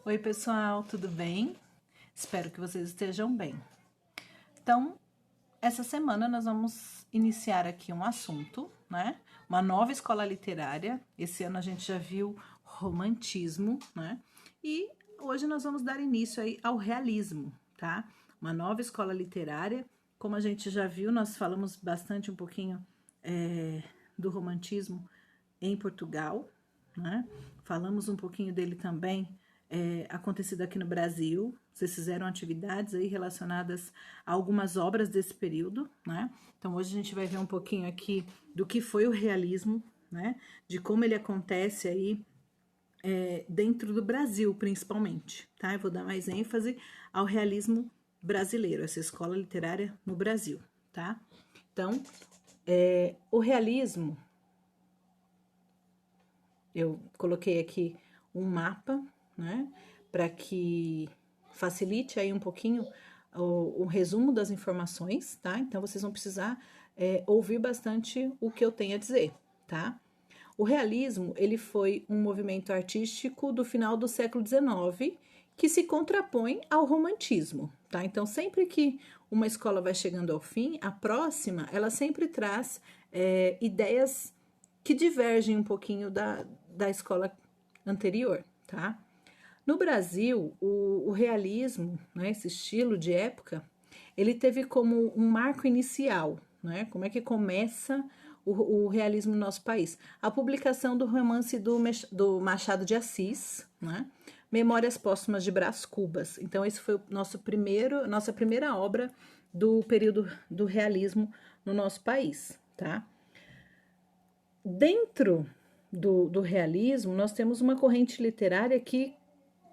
Oi, pessoal, tudo bem? Espero que vocês estejam bem. Então, essa semana nós vamos iniciar aqui um assunto, né? Uma nova escola literária. Esse ano a gente já viu romantismo, né? E hoje nós vamos dar início aí ao realismo, tá? Uma nova escola literária. Como a gente já viu, nós falamos bastante um pouquinho do romantismo em Portugal, né? Falamos um pouquinho dele também acontecido aqui no Brasil. Vocês fizeram atividades aí relacionadas a algumas obras desse período, né? Então hoje a gente vai ver um pouquinho aqui do que foi o realismo, né? De como ele acontece aí dentro do Brasil, principalmente, tá? Eu vou dar mais ênfase ao realismo brasileiro, essa escola literária no Brasil, tá? Então, o realismo, eu coloquei aqui um mapa, né, para que facilite aí um pouquinho o resumo das informações, tá? Então, vocês vão precisar ouvir bastante o que eu tenho a dizer, tá? O realismo, ele foi um movimento artístico do final do século XIX que se contrapõe ao romantismo, tá? Então, sempre que uma escola vai chegando ao fim, a próxima, ela sempre traz ideias que divergem um pouquinho da escola anterior, tá? No Brasil, o realismo, né, esse estilo de época, ele teve como um marco inicial, né? Como é que começa o realismo no nosso país? A publicação do romance do Machado de Assis, né? Memórias Póstumas de Brás Cubas. Então, esse foi o nossa primeira obra do período do realismo no nosso país, tá? Dentro do realismo, nós temos uma corrente literária que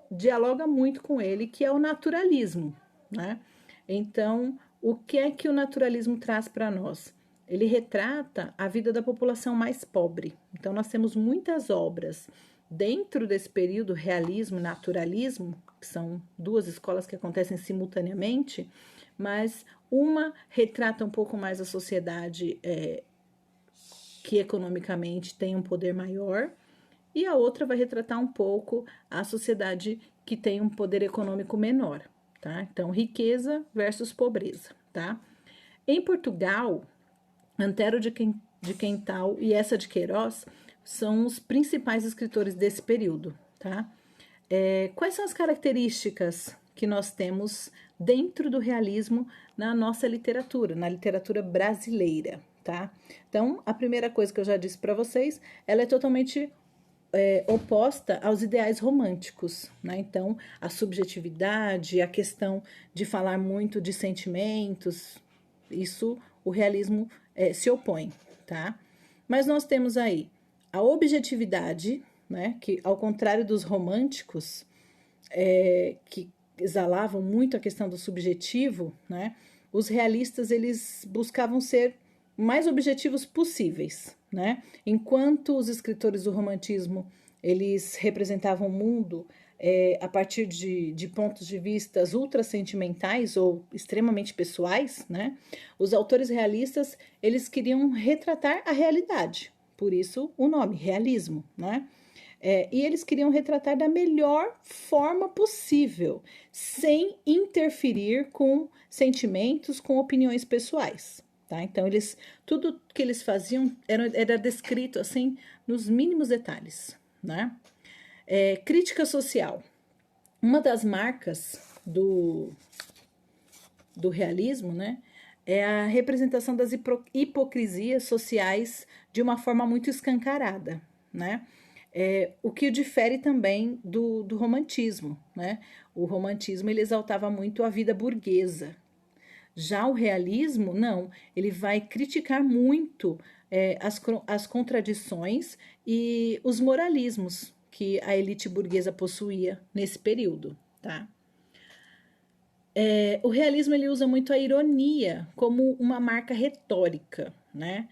dialoga muito com ele, que é o naturalismo, né? Então, o que é que o naturalismo traz para nós? Ele retrata a vida da população mais pobre. Então, nós temos muitas obras dentro desse período realismo e naturalismo, que são duas escolas que acontecem simultaneamente, mas uma retrata um pouco mais a sociedade que economicamente tem um poder maior, e a outra vai retratar um pouco a sociedade que tem um poder econômico menor, tá? Então, riqueza versus pobreza, tá? Em Portugal, Antero de Quental e Eça de Queiroz são os principais escritores desse período, tá? Quais são as características que nós temos dentro do realismo na nossa literatura, na literatura brasileira, tá? Então, a primeira coisa que eu já disse para vocês, ela é totalmente oposta aos ideais românticos, né? Então, a subjetividade, a questão de falar muito de sentimentos, isso o realismo se opõe, tá? Mas nós temos aí a objetividade, né? Que ao contrário dos românticos, que exalavam muito a questão do subjetivo, né? Os realistas eles buscavam ser mais objetivos possíveis, né? Enquanto os escritores do romantismo eles representavam o mundo a partir de pontos de vista ultra sentimentais ou extremamente pessoais, né? Os autores realistas eles queriam retratar a realidade, por isso o nome realismo, né? E eles queriam retratar da melhor forma possível, sem interferir com sentimentos, com opiniões pessoais. Tá? Então, tudo que eles faziam era descrito assim nos mínimos detalhes. Né? Crítica social. Uma das marcas do realismo, né, é a representação das hipocrisias sociais de uma forma muito escancarada, né? O que difere também do romantismo, né? O romantismo ele exaltava muito a vida burguesa. Já o realismo, não, ele vai criticar muito as contradições e os moralismos que a elite burguesa possuía nesse período, tá? O realismo ele usa muito a ironia como uma marca retórica, né?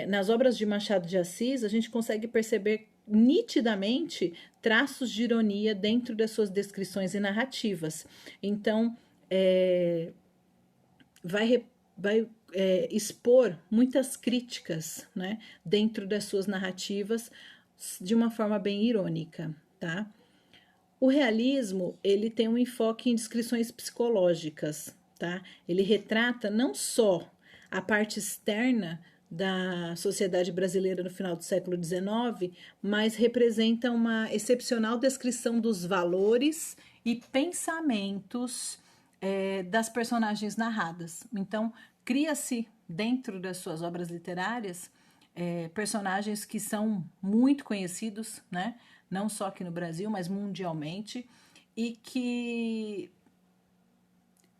Nas obras de Machado de Assis, a gente consegue perceber nitidamente traços de ironia dentro das suas descrições e narrativas. Então, vai expor muitas críticas, né, dentro das suas narrativas de uma forma bem irônica, tá? O realismo, ele tem um enfoque em descrições psicológicas, tá? Ele retrata não só a parte externa da sociedade brasileira no final do século XIX, mas representa uma excepcional descrição dos valores e pensamentos das personagens narradas. Então, cria-se dentro das suas obras literárias personagens que são muito conhecidos, né? Não só aqui no Brasil, mas mundialmente, e que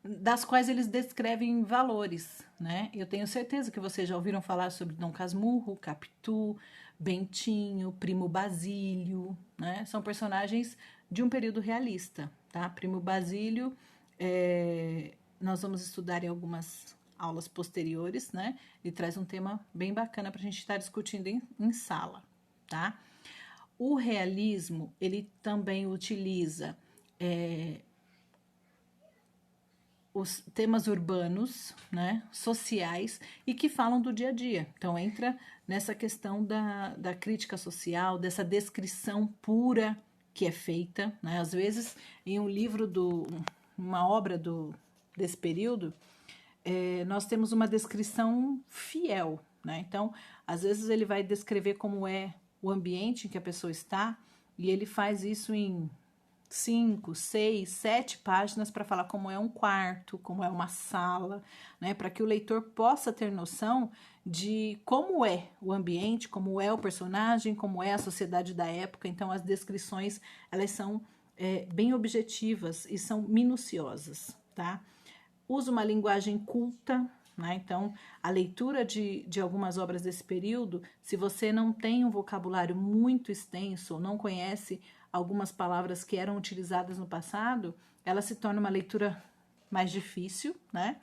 das quais eles descrevem valores, né? Eu tenho certeza que vocês já ouviram falar sobre Dom Casmurro, Capitu, Bentinho, Primo Basílio, né? São personagens de um período realista, tá? Primo Basílio, nós vamos estudar em algumas aulas posteriores, né? Ele traz um tema bem bacana para a gente estar discutindo em sala, tá? O realismo, ele também utiliza os temas urbanos, né, sociais, e que falam do dia a dia. Então, entra nessa questão da crítica social, dessa descrição pura que é feita, né? Às vezes, em um livro, uma obra desse período, nós temos uma descrição fiel, né? Então, às vezes ele vai descrever como é o ambiente em que a pessoa está, e ele faz isso em 5, 6, 7 páginas para falar como é um quarto, como é uma sala, né? Para que o leitor possa ter noção de como é o ambiente, como é o personagem, como é a sociedade da época. Então, as descrições, elas são bem objetivas e são minuciosas, tá? Usa uma linguagem culta, né? Então, a leitura de algumas obras desse período, se você não tem um vocabulário muito extenso, ou não conhece algumas palavras que eram utilizadas no passado, ela se torna uma leitura mais difícil, né?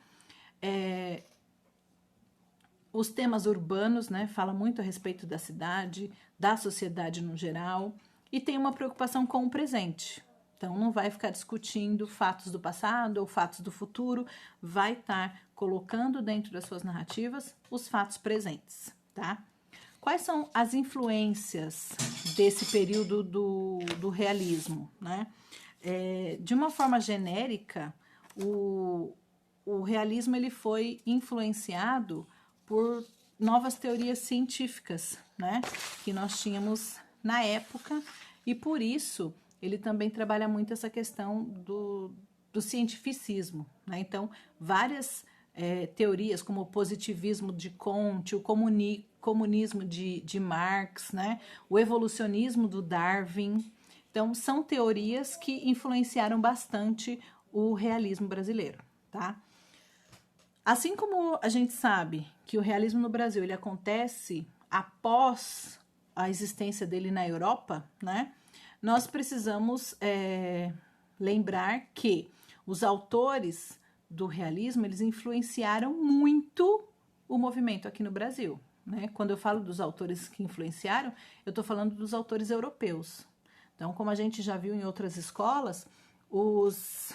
Os temas urbanos, né? Fala muito a respeito da cidade, da sociedade no geral, e tem uma preocupação com o presente. Então, não vai ficar discutindo fatos do passado ou fatos do futuro, vai estar colocando dentro das suas narrativas os fatos presentes, tá? Quais são as influências desse período do realismo, né? De uma forma genérica, o realismo ele foi influenciado por novas teorias científicas, né? Que nós tínhamos na época, e por isso ele também trabalha muito essa questão do cientificismo, né? Então, várias teorias, como o positivismo de Comte, o comunismo de Marx, né? O evolucionismo do Darwin. Então, são teorias que influenciaram bastante o realismo brasileiro, tá? Assim como a gente sabe que o realismo no Brasil ele acontece após a existência dele na Europa, né? Nós precisamos lembrar que os autores do realismo, eles influenciaram muito o movimento aqui no Brasil, né? Quando eu falo dos autores que influenciaram, eu estou falando dos autores europeus. Então, como a gente já viu em outras escolas, os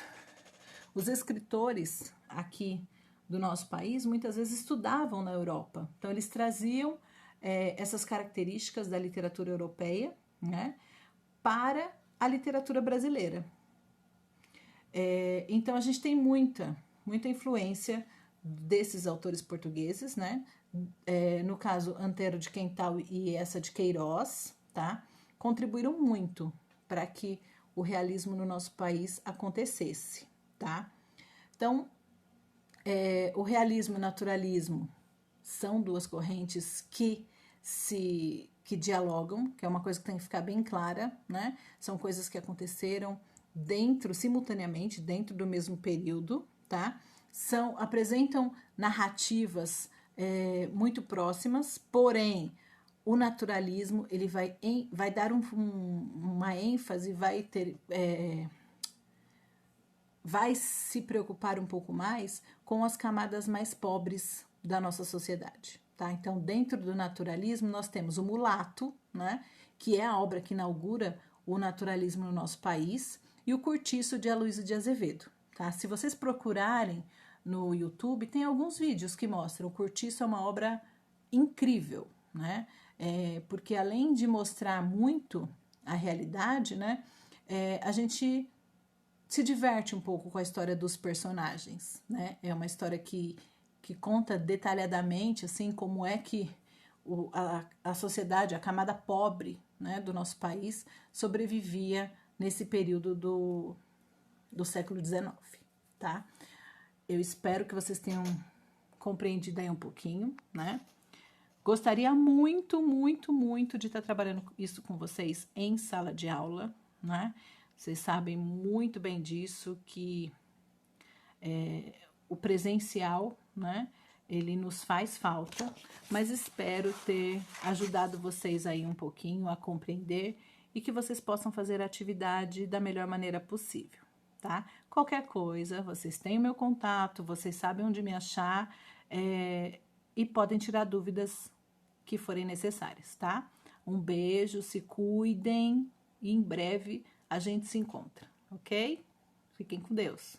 escritores aqui do nosso país muitas vezes estudavam na Europa. Então, eles traziam essas características da literatura europeia, né, para a literatura brasileira. Então, a gente tem muita influência desses autores portugueses, né? No caso, Antero de Quental e essa de Queiroz, tá? Contribuíram muito para que o realismo no nosso país acontecesse, tá? Então, o realismo e o naturalismo são duas correntes que dialogam, que é uma coisa que tem que ficar bem clara, né? São coisas que aconteceram simultaneamente, dentro do mesmo período, tá? Apresentam narrativas muito próximas, porém, o naturalismo ele vai dar uma ênfase, vai se preocupar um pouco mais com as camadas mais pobres da nossa sociedade, tá? Então, dentro do naturalismo, nós temos o Mulato, né? Que é a obra que inaugura o naturalismo no nosso país, e o Cortiço de Aloysio de Azevedo, tá? Se vocês procurarem no YouTube, tem alguns vídeos que mostram. O Cortiço é uma obra incrível, né? Porque além de mostrar muito a realidade, né? a gente se diverte um pouco com a história dos personagens, né? É uma história que conta detalhadamente, assim, como é que a sociedade, a camada pobre, né, do nosso país sobrevivia nesse período do século XIX, tá? Eu espero que vocês tenham compreendido aí um pouquinho, né? Gostaria muito, muito, muito de estar trabalhando isso com vocês em sala de aula, né? Vocês sabem muito bem disso, que o presencial, né? Ele nos faz falta, mas espero ter ajudado vocês aí um pouquinho a compreender e que vocês possam fazer a atividade da melhor maneira possível, tá? Qualquer coisa, vocês têm o meu contato, vocês sabem onde me achar, e podem tirar dúvidas que forem necessárias, tá? Um beijo, se cuidem e em breve a gente se encontra, ok? Fiquem com Deus.